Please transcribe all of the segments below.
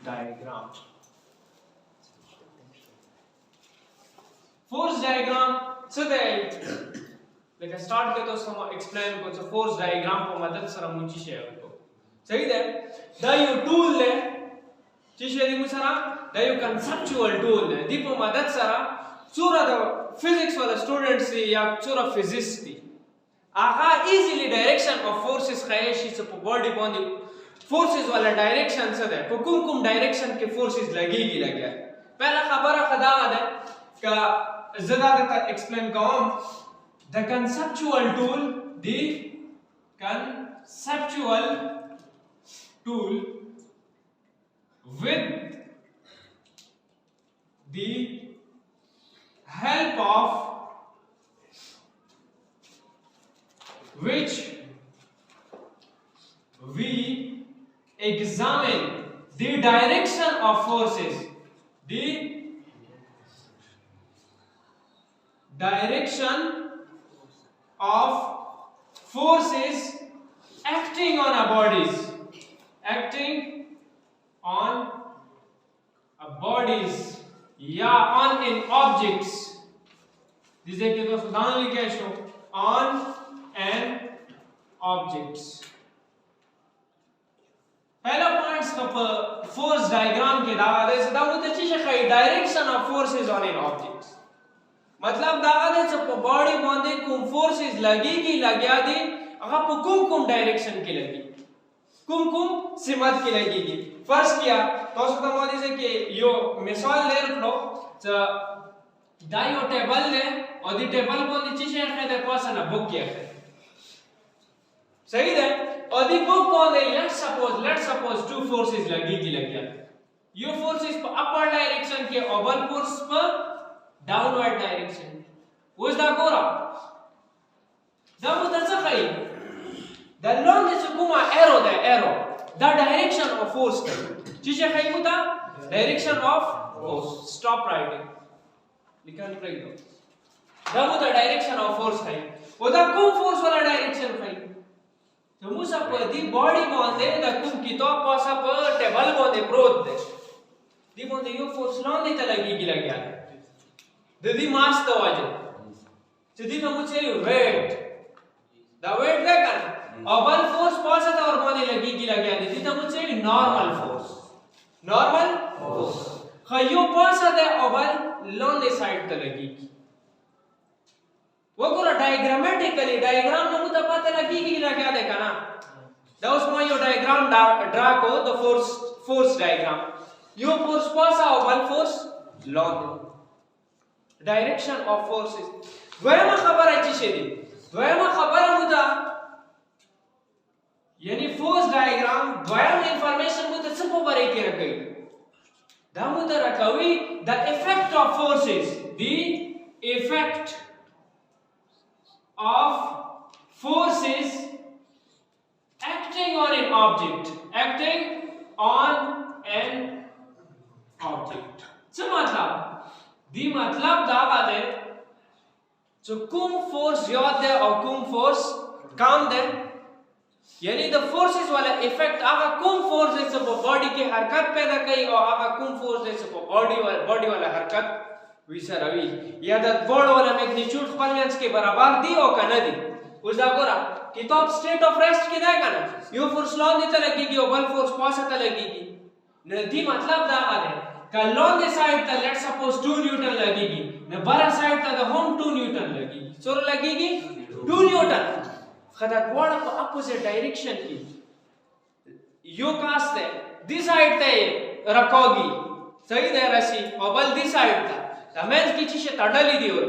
Diagram. Force diagram څه دی؟ لکه سٹارټ کې تاسو هم ایکسپلین کوم چې فورس ډایګرام په مدد سره مونږ شي وکړو. صحیح ده؟ دا یو ټول دی چې شي دی موږ سره دا یو کنسپچوال ټول دی. دی په مدد سره څوره د فزیکس ولا سټوډنټس یا څوره فزیست دي هغه ایزیلی ډایرکشن اف فورسز ښایي شي چې په باډي باندې فورسز ولا ډایرکشن څه ده، په کوم کوم ډایرکشن کې فورسز لګيږي لګیا. پهلا خبره خدا ده ک زه دا ته ایکسپلین کوم. The conceptual tool, the conceptual tool with the help of which we examine the direction of forces, the direction of forces acting on our bodies, acting on our bodies या on in objects. जिसे कि दोस्तों ध्यान लिखे show on and objects. पहला points का force diagram के दावा दे सदा वो तो चीज़ है direction of forces on in objects. मतलब दावा दे सब को बॉडी बांधे कुम फोर्सेस लगेगी लग्या दे अगर को कुम डायरेक्शन के लगी कुम सिमत के लगेगी. फर्स्ट किया तो उसका मोदी से कि यो मिसाल ले लो तो दायो टेबल ले और दी टेबल को नीचे से रखे दे पास ना बुक किया है. सही है? और दी बुक को दे लेट्स सपोज टू फोर्सेस लगेगी लग्या. यो फोर्सेस पर अपर डायरेक्शन के ओबल फोर्स पर downward direction. What's the gora? The mutasakhay. The long is kuma arrow the arrow. The direction of force. Chishe khay muta direction of force. Stop writing. Likan pray do. The muta direction of force khay. Oda kum force wala direction khay. तो मुसा पर दी body bonde the kum kitab pasa पर table bonde prod de. The bonde yo force long de talagi gila gya. The mass the wajah. So the kamu say weight. The weight क्या करना? Oval force पास आता और body लगी गिला गया. The kamu say normal force. Normal force. खायो पास आता oval long the side तक लगी. वो कोरा diagrammatically diagram में मुझे पता लगी गिला गया देखा ना. दा उसमें यो diagram draw को the force diagram. Yo force pass uh oval force long. Direction of forces. द्वयमा खबर है चीज़ ये द्वयमा खबर है मुद्दा यानी फोर्स डायग्राम द्वयम इंफॉर्मेशन मुद्दा सब ऊपर एक ही रखी. दा मुद्दा रखावी the effect of forces, the effect of forces acting on an object, acting on an object. क्या मतलब? दी मतलब दावा दे जो कुम फोर्स याद दे और कुम फोर्स काम दे यानी द फोर्सेस वाला इफेक्ट आगा कुम फोर्स से सब बॉडी की हरकत पैदा करी और आगा कुम फोर्स से सब बॉडी वाला हरकत विसा रवि या द बॉडी वाला मैग्नीट्यूड फॉर्मेंस के बराबर दी और कना दी उस दागोरा किताब स्टेट ऑफ रेस्ट के देगा ना यो फोर्स लॉ देता लगेगी और बल फोर्स पास आता लगेगी. नदी मतलब दावा दे कलोन दे साइड ता लेट्स सपोज 2 न्यूटन लगेगी ने बारा साइड ता द होम 2 न्यूटन लगेगी. सोर लगेगी 2 न्यूटन. खदा गोड़ा को अपोजिट डायरेक्शन की यो कास्ट है दी साइड ते रखोगी. सही दे रसी और बल दी साइड ता तमेज की चीज तडली दी और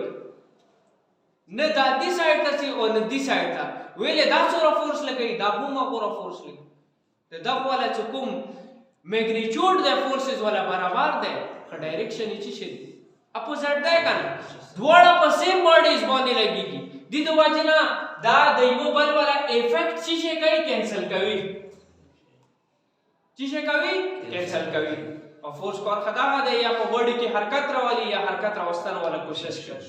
ने दा दी साइड ता सी और ने दी साइड ता वेले दा सोर फोर्स लगेगी दा बुमा पूरा फोर्स लगी. ते दा वाला चुकुम मैग्नीट्यूड द फोर्सेस वाला बराबर दे का डायरेक्शन इची छे अपोजिट दे का द्वारा पर सेम बॉडीज बॉडी लगेगी. दी तो वजना दा दैवो बल वाला इफेक्ट चीजे कई कैंसिल कवी चीजे कवी कैंसिल कवी और फोर्स को खदा दे या को बॉडी की हरकत वाली या हरकत रवस्तन वाला कोशिश कर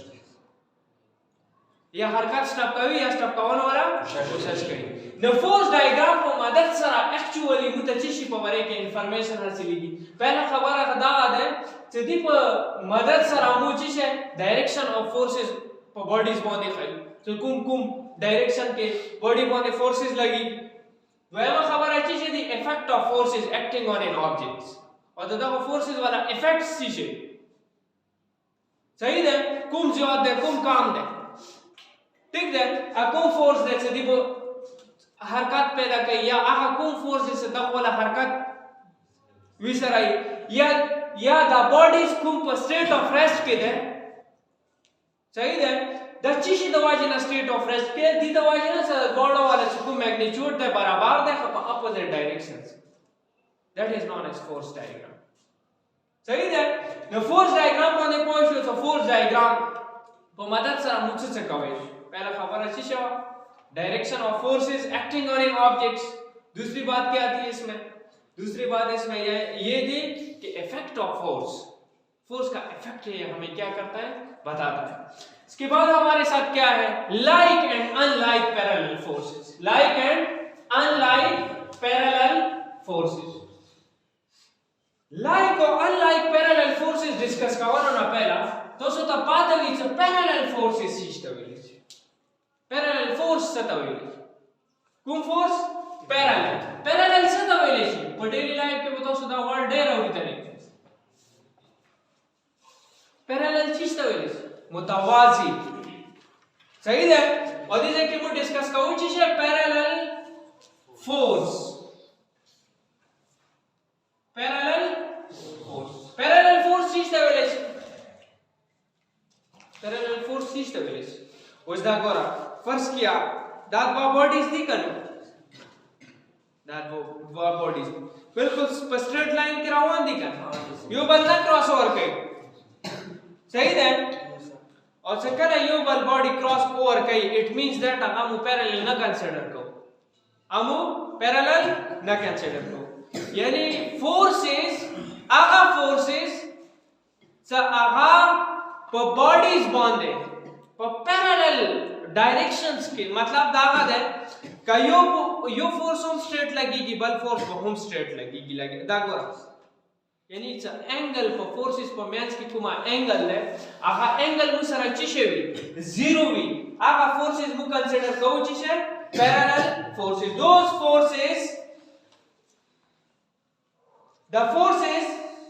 या हरकत स्टॉप कवी या स्टॉप कवन वाला कोशिश करी न फोर्स डायग्राम को मदद सरा एक्चुअली मुतचिशी पर वरे के इंफॉर्मेशन हासिलेगी पहला खबर खदा है चदी पर मदद सरा मुचिशे डायरेक्शन ऑफ फोर्सेस पर बॉडीज बांधे खाई तो कुम डायरेक्शन के बॉडी बांधे फोर्सेस लगी वह खबर है चीज the effect of forces acting on an objects और दादा फोर्सेस वाला इफेक्ट्स चीजे सही है कुम जवाब दे कुम काम दे ठीक है अकुम फोर्स दे से दिबो हरकत पैदा की या आहा कुम फोर्स से तक वाला हरकत विसराई या द बॉडीज कुम पर स्टेट ऑफ रेस्ट के दे सही है द चीशी दवाजिना स्टेट ऑफ रेस्ट के दी दवाजिना से बॉडो वाला कुम मैग्नीट्यूड दे बराबर दे opposite directions that is known as force diagram सही है द फोर्स डायग्राम को ने पोइशो तो फोर्स डायग्राम को मदद से मुझसे से कवे पहला खबर अच्छी शवा direction of forces acting on an objects दूसरी बात क्या आती है इसमें दूसरी बात इसमें ये थी कि इफेक्ट ऑफ फोर्स का इफेक्ट ये हमें क्या करता है बताता है इसके बाद हमारे साथ क्या है like and unlike parallel forces like and unlike parallel forces like और अनलाइक पैरेलल फोर्सेस डिस्कस करना पहला तो सोता पातवी से parallel forces system parallel force सतवेली कुम फोर्स पैरेलल सतवेली पर डेली लाइफ के बताओ सुधा वर्ड डे रहोगी तरीके पैरेलल चीज तवेली मुतवाजी सही है और इसे कि हम डिस्कस करूं चीज है पैरेलल फोर्स चीज तवेली पैरेलल फोर्स चीज तवेली उसदा गोरा फर्स्ट किया दाद वा बॉडीज दी कनो दाद वा बॉडीज बिल्कुल स्ट्रेट लाइन के रवान दी कन यो बल ना क्रॉस ओवर के सही है और से करे यो बल बॉडी क्रॉस ओवर के इट मींस दैट हम पैरेलल ना कंसीडर को हम पैरेलल ना कंसीडर को यानी फोर्सेस आगा फोर्सेस स आगा पर बॉडीज बांधे पर पैरेलल डायरेक्शंस के मतलब दावा है का यो फोर्स होम स्ट्रेट लगेगी बल फोर्स को होम स्ट्रेट लगेगी दागो यानी इट्स एंगल पर फोर्सेस पर मैच की कुमा एंगल है आहा एंगल मुसरा चिशेवी जीरो वी आहा फोर्सेस मु कंसीडर कऊ चिशे parallel forces those forces the forces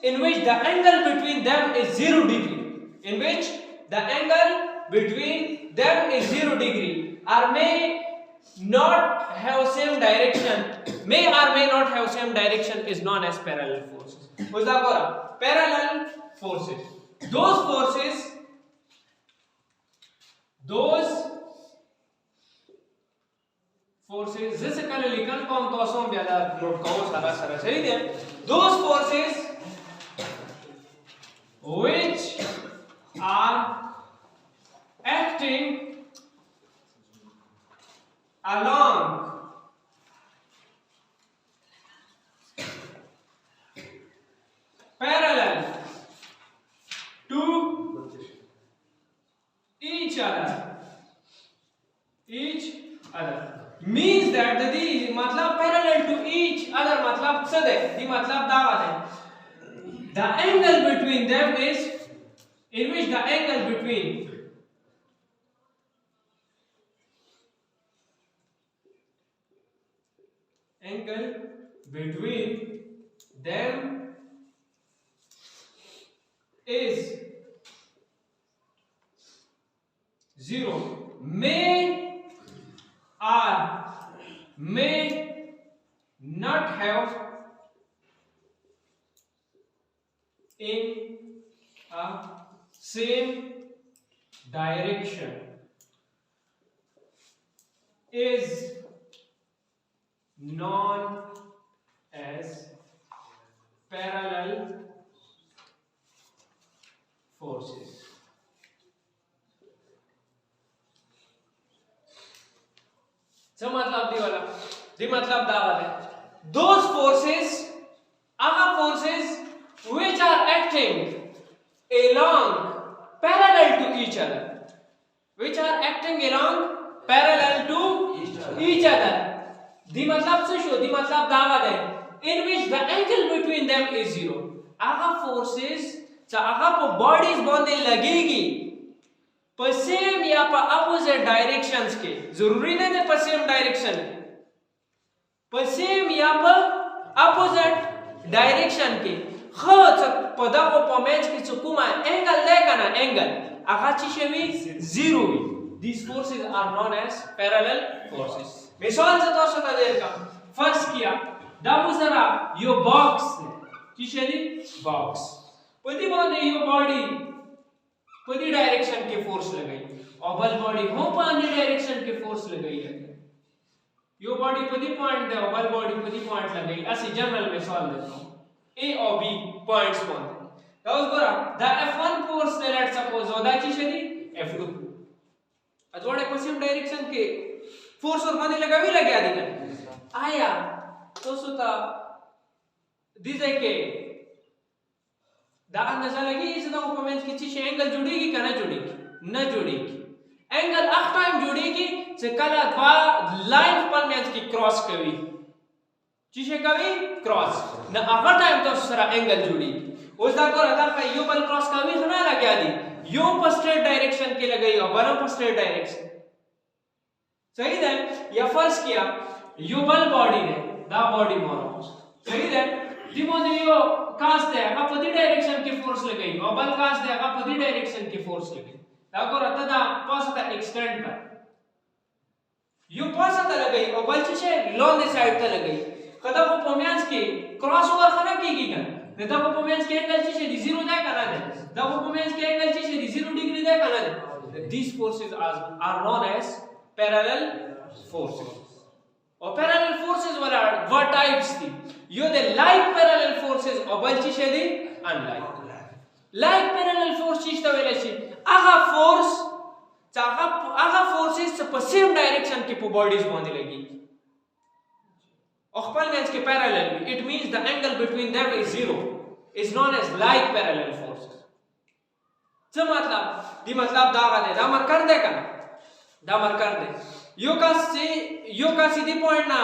in which the angle between them is 0 degree in which the angle between them is 0 degree or may not have same direction is known as parallel forces what's that gora parallel forces those forces जैसे कल लिखन कौन तो असों ज्यादा note करो सारा सही है those forces which are acting along parallel to each other means that the मतलब parallel to each other मतलब सदे दी मतलब दावा है the angle between them is in which the angle between them is 0 may not have in a same direction is known as parallel forces. सब मतलब दी वाला दी मतलब दावा है those forces are forces which are acting along parallel to each other which are acting along parallel to each other. The मतलब से show, the मतलब दावा दे, in which the angle between them is zero. Agha forces चा आगा पर bodies बांधने लगेगी पर same या पर opposite directions के, जरूरी नहीं है पर सेम direction के, पर सेम या पर opposite direction के, हाँ चा पदा को पमेज की चुकुमा angle लेगा ना angle आगा चीज़ भी zero he. These forces are known as parallel forces. मिसाल से तो सोता देगा. फर्स्ट किया, दामुसरा यो box चीज़ दी box. पति बांधे यो body पति डायरेक्शन के फोर्स लगाई. और बल body हो पानी डायरेक्शन के फोर्स लगाई है. यो body पति पॉइंट दे और बल body पति पॉइंट लगाई. ऐसी जनरल मिसाल देता हूँ. A और B पॉइंट्स बांधे. दाउस बोरा the F1 force ने let's suppose होता चीज़ दी F2. अजवाड़े पश्चिम डायरेक्शन के फोर्स और बांधे लगा भी लगा दिया आया तो सुता दिसे के दा अंदाजा लगी इस तो उपमेंस की चीज एंगल जुड़ेगी क्या ना जुड़ेगी न जुड़ेगी एंगल अफ टाइम जुड़ेगी से कला द्वा लाइन पर में की क्रॉस कवी चीजें कवी क्रॉस न अगर टाइम तो सारा एंगल जुड़ेगी उस दा को रहा था यो बल क्रॉस कवी सुना लगा दी यो पर स्ट्रेट डायरेक्शन के लगाई और बल पर स्ट्रेट डायरेक्शन सही है या फर्स्ट किया यो बल बॉडी ने दा बॉडी मोरो सही है दिमो ने यो कास दे का पति डायरेक्शन के फोर्स लगाई और बल कास दे का पति डायरेक्शन के फोर्स लगाई दा को रता दा पास ता एक्सटेंड पर यो पास ता लगाई और बल से लॉन्ग साइड ता लगाई कदा को पोमेंस के क्रॉस ओवर खना कीगी का नेता को पोमेंस के एंगल से 0 दे करा दे दा को पोमेंस के एंगल से 0 डिग्री दे करा दे these forces are known as parallel forces. और parallel forces वाला what types थी? यो दे like parallel forces और बल्कि शेदी unlike. Like parallel force चीज़ तो वेले ची आगा force चाहा आगा forces से same direction की bodies बांधने लगी. और means के parallel it means the angle between them is zero is known as like parallel forces. तो मतलब दी मतलब दागा दे दामर कर दे का दामर कर दे यो का सीधी पॉइंट ना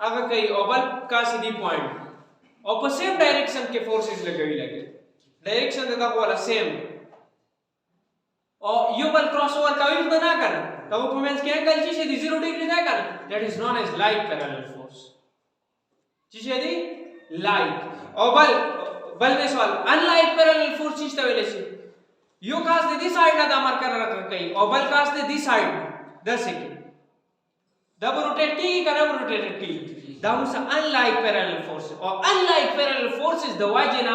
अगर कहीं ओबल का सीधी पॉइंट और सेम डायरेक्शन के फोर्सेस लगे डायरेक्शन देता को वाला सेम और यो बल क्रॉसओवर का भी बना कर तब वो मोमेंट्स के एंगल चीज यदि 0 डिग्री दे कर that is known as like parallel force चीज यदि लाइक और बल में सवाल अनलाइक पैरेलल फोर्स चीज तवेले से यो कास दे दिस साइड ना दामर कर रखा कहीं और बल कास दे दिस साइड 10 सेकंड दब रोटेट की करब रोटेट की दाउ से अनलाइक पैरेलल फोर्स और unlike parallel force is the वाजिना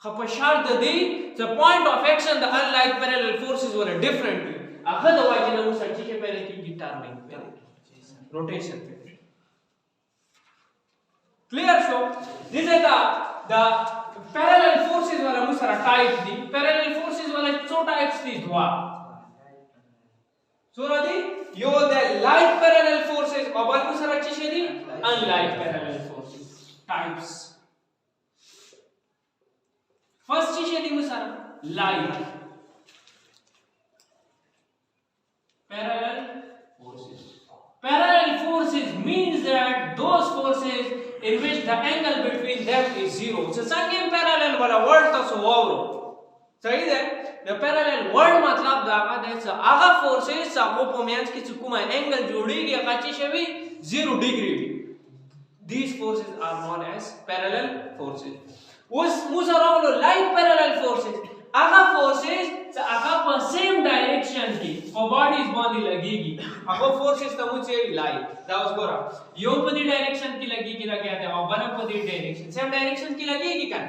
खपशार the the the point of action the unlike parallel forces were different अगर द वाजिना उस अच्छी के पहले की गिटार नहीं rotation clear so this is the parallel forces वाला मुसरा टाइप दी parallel forces वाला चो टाइप्स थी दुआ so the yo the like parallel forces और बल मुसरा चीज़ दी unlike parallel forces types first cheese the Musra like parallel forces means that those forces in which the angle between them is zero. So second parallel वाला word तो सो वावरो सही है the parallel word मतलब दागा दे सा आगा forces सा वो पोमेंस की चुकुमा angle जोड़ेगी अकाची से भी 0 degree भी these forces are known as parallel forces उस मुसरा वालो like parallel forces आगा forces सा आगा पर same direction की और bodies बांधी लगेगी आगा forces तो मुझे like दाउस बोरा यो पदी डायरेक्शन की लगेगी लगे आते और बना पदी डायरेक्शन सेम डायरेक्शन की लगेगी क्या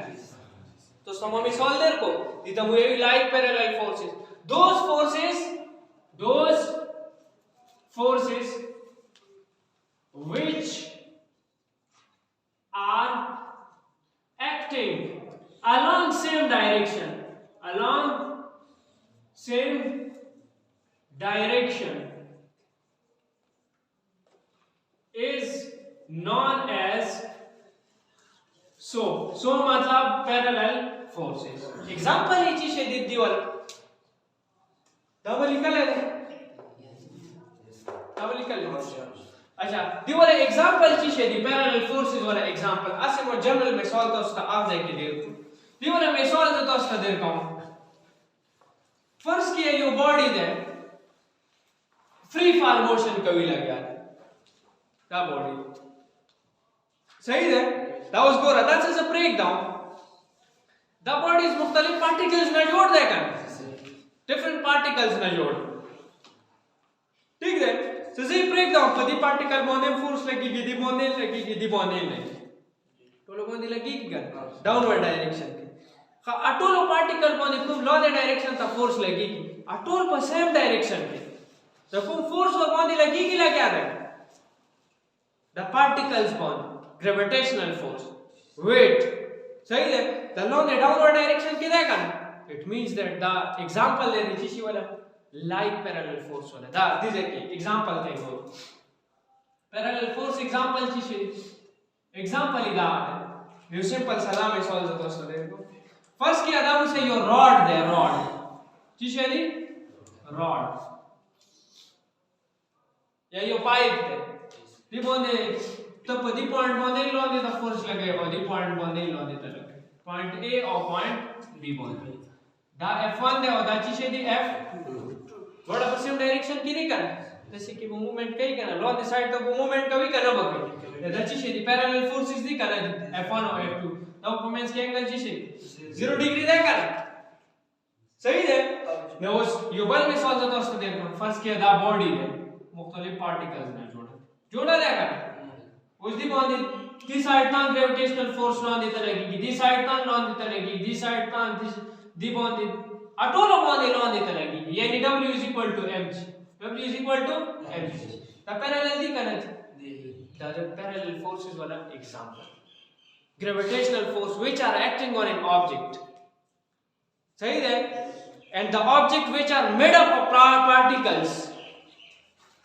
तो समझ में सॉल्व देर को इधर मुझे like parallel forces those forces which are acting along same direction is known as so मतलब parallel forces example ही चीज़ है दीदी वाला डबल लिखल है डबल लिखल है अच्छा दी वाला एग्जांपल चीज है दी पैरेलल फोर्सेस वाला एग्जांपल ऐसे वो जनरल मिसाल तो उसका आप जाके देखो दी वाला मिसाल तो उसका दे रहा हूं फर्स्ट किया यो बॉडी दे फ्री फॉल मोशन कभी लग गया का बॉडी सही है that was good that's just a breakdown the body is मुख्तलिफ particles ना जोड़ देगा different particles ना जोड़ ठीक है so ये breakdown पर दी particle बोने force लगेगी दी बोने नहीं तो लोगों ने लगी क्या downward direction की अटोलो पार्टिकल बोने खूब लॉन्ग डायरेक्शन था फोर्स लगेगी अटोल पर सेम डायरेक्शन के तो खूब फोर्स और बोने लगेगी लग क्या है the particles bone gravitational force weight सही है द लॉन्ग डाउनवर्ड डायरेक्शन की देगा it means that the example ले रही चीज वाला लाइक पैरेलल फोर्स वाला दा दिस एक एग्जांपल थे वो पैरेलल फोर्स एग्जांपल चीज एग्जांपल इदा ये सिंपल सलाम सॉल्व होता है देखो फर्स्ट किया था उसे यो रॉड दे रॉड चीज है नी रॉड या यो पाइप दे दी बोने तब दी पॉइंट बोने लो दे द फोर्स लगे और दी पॉइंट बोने लो दे लगे पॉइंट ए और पॉइंट बी बोने दा f1 दे और दा चीज है दी f बड़ा सेम डायरेक्शन की नहीं करना जैसे कि वो मूवमेंट कहीं करना लो द साइड तो वो मूवमेंट कभी करना बगे दा चीज है दी पैरेलल फोर्सेस दी करना f1 और f2 तब परफॉर्मेंस के एंगल चीज है 0 डिग्री देगा सही है मैं उस युगल में सॉल्व करता उसको देखो फर्स्ट किया दा बॉडी है मुख्तलिफ पार्टिकल्स ने जोड़ा देगा उस दी बॉडी दी साइड ता ग्रेविटेशनल फोर्स लॉ दी तरह दी साइड ता लॉ दी तरह दी साइड ता दी बॉडी अटोलो बॉडी लॉ दी तरह यानी w mg w mg the parallel the करना द पैरेलल फोर्सेस वाला example gravitational force which are acting on an object सही है and the object which are made up of particles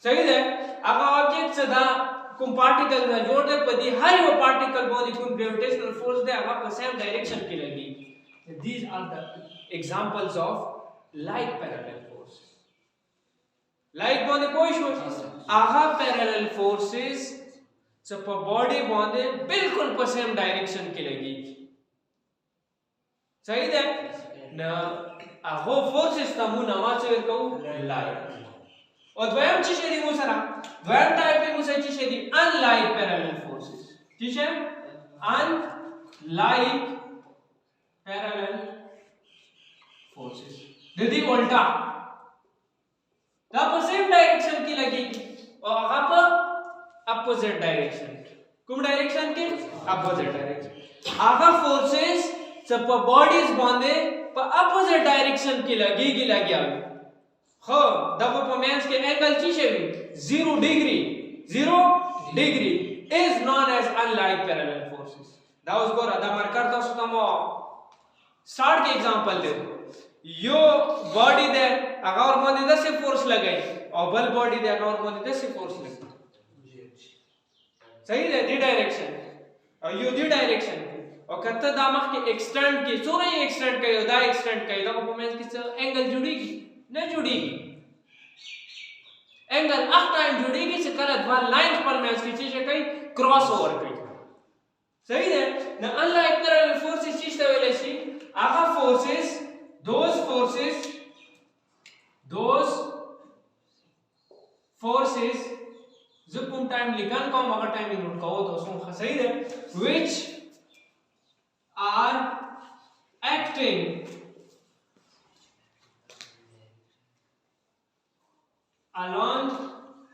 सही है अगर object से दा कुम पार्टिकल में जोड़ दे पदी हर वो पार्टिकल बोनी कुम ग्रेविटेशनल फोर्स दे अगर सेम डायरेक्शन की लगी these are the examples of like parallel force like बोने कोई शो आहा parallel forces सब बॉडी बॉन्डे बिल्कुल पर सेम डायरेक्शन की लगेगी सही है ना वो फोर्सेस का मुंह नमाचे को लाइक और द्वयम चीजें दी मुसरा द्वयम टाइप में मुझे चीजें दी अनलाइक पैरेलल फोर्सेस ठीक है अनलाइक पैरेलल फोर्सेस दीदी उल्टा तब सेम डायरेक्शन की लगेगी और वहां पर opposite direction कुम डायरेक्शन के opposite direction आगा फोर्सेस सब बॉडीज बांधे पर opposite direction की लगेगी लग गया हो दबो परफॉर्मेंस के एंगल चीजे भी 0 degree is known as unlike parallel forces that was go दा मार्कर तो सुतमो स्टार्ट के एग्जांपल दे यो बॉडी दे अगर और बॉडी दे से फोर्स लगाई और बल बॉडी दे अगर और बॉडी दे से फोर्स लगाई सही है दी डायरेक्शन और यू दी डायरेक्शन और कत्ता दामक के एक्सटेंड के सोरे एक्सटेंड के दा एक्सटेंड के दा परफॉर्मेंस किस एंगल जुड़ेगी नहीं जुड़ेगी एंगल अफ टाइम जुड़ेगी से गलत वाला लाइन पर में इसकी चीज है कहीं क्रॉस ओवर कहीं सही है ना अनलाइक पैरेलल फोर्सेस चीज तो वेले सी आगा फोर्सेस दोस जुकुम टाइम लिखन को मगर टाइम नोट कहो तो उसको सही है which are acting along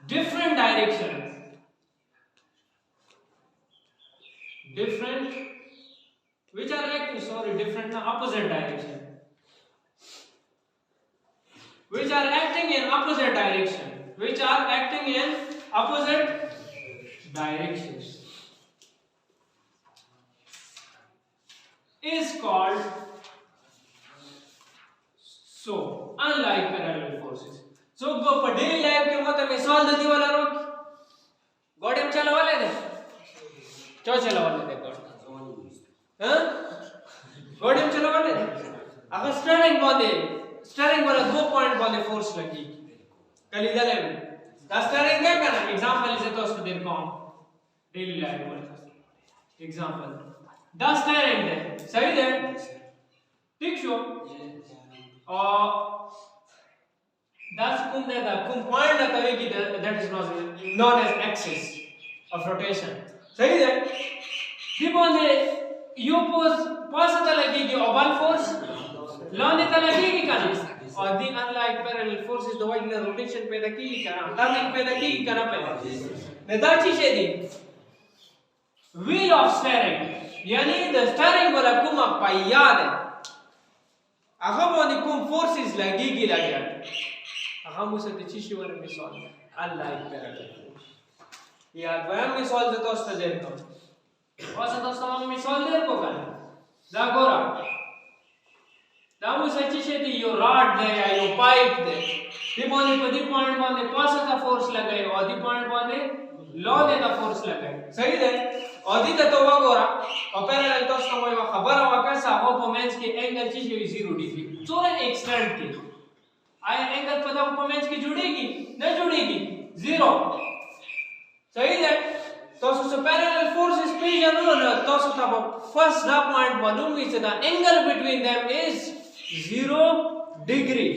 different directions which are acting different na opposite direction which are acting in opposite directions is called so unlike parallel forces so go for daily life के मतलब मिसाल देती वाला रोक गॉड हम चला वाले दे क्या चला वाले दे गॉड हम चला वाले दे अगर स्टेयरिंग वाला 2 पॉइंट वाले फोर्स लगी कली दले में द स्टेयरिंग क्या करना एग्जांपल इसे तो उसको देर कौन डेली लाइफ में एग्जांपल द स्टेयरिंग है सही है ठीक शो और 10 कुम दे द कुम पॉइंट ना कवे की that is known as axis of rotation सही है दीपोंदे यू पोज पास लगेगी और वन फोर्स लॉन इतना लगेगी करना और the unlike parallel forces the वाइड रोटेशन पैदा की करना टर्निंग पैदा की करना पैदा ने दाची छे दी व्हील ऑफ स्टीयरिंग यानी द स्टीयरिंग वाला कुम पायाद है अगर वो कुम फोर्सेस लगेगी लगे अगर मुझे दिची शिवर में सॉल्व अनलाइक पैरेलल यार वयम में सॉल्व तो दोस्त देर को वैसे दोस्त हम में सॉल्व देर को करना दा गोरा दामू सच्ची से दी यो रॉड दे या यो पाइप दे दिपोने पदी पॉइंट बांधे पास का फोर्स लगाए और दी पॉइंट बांधे लो ने का फोर्स लगाए सही है और दी तो वो गोरा और पैरेलल तो समय में खबर हुआ कैसा हो मोमेंट्स के एंगल चीज ये 0 डिग्री चोरे एक्सटेंड की आए एंगल पता मोमेंट्स की जुड़ेगी नहीं जुड़ेगी 0 सही है तो सो पैरेलल फोर्सेस पे जानो ना तो सो था फर्स्ट ना पॉइंट मालूम है the angle between them is 0 degree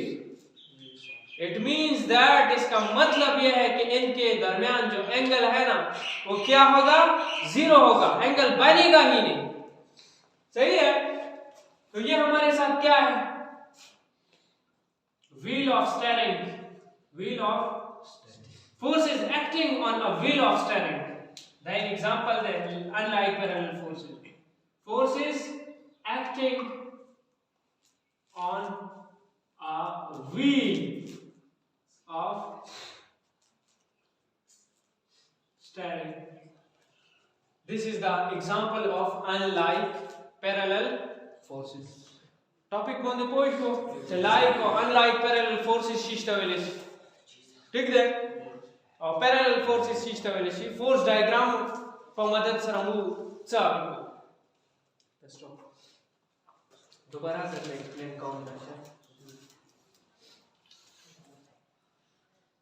it means that इसका मतलब यह है कि इनके दरमियान जो एंगल है ना वो क्या होगा 0 होगा एंगल बनेगा ही नहीं सही है तो ये हमारे साथ क्या है wheel of steering wheel of forces acting on a wheel of steering the example that unlike parallel forces acting on a wheel of steering this is the example of unlike parallel forces topic bonde poisho like or unlike parallel forces shistavelis ठीक है और parallel forces system है she force diagram पर मदद से हम दोबारा से एक्सप्लेन कौन करते हैं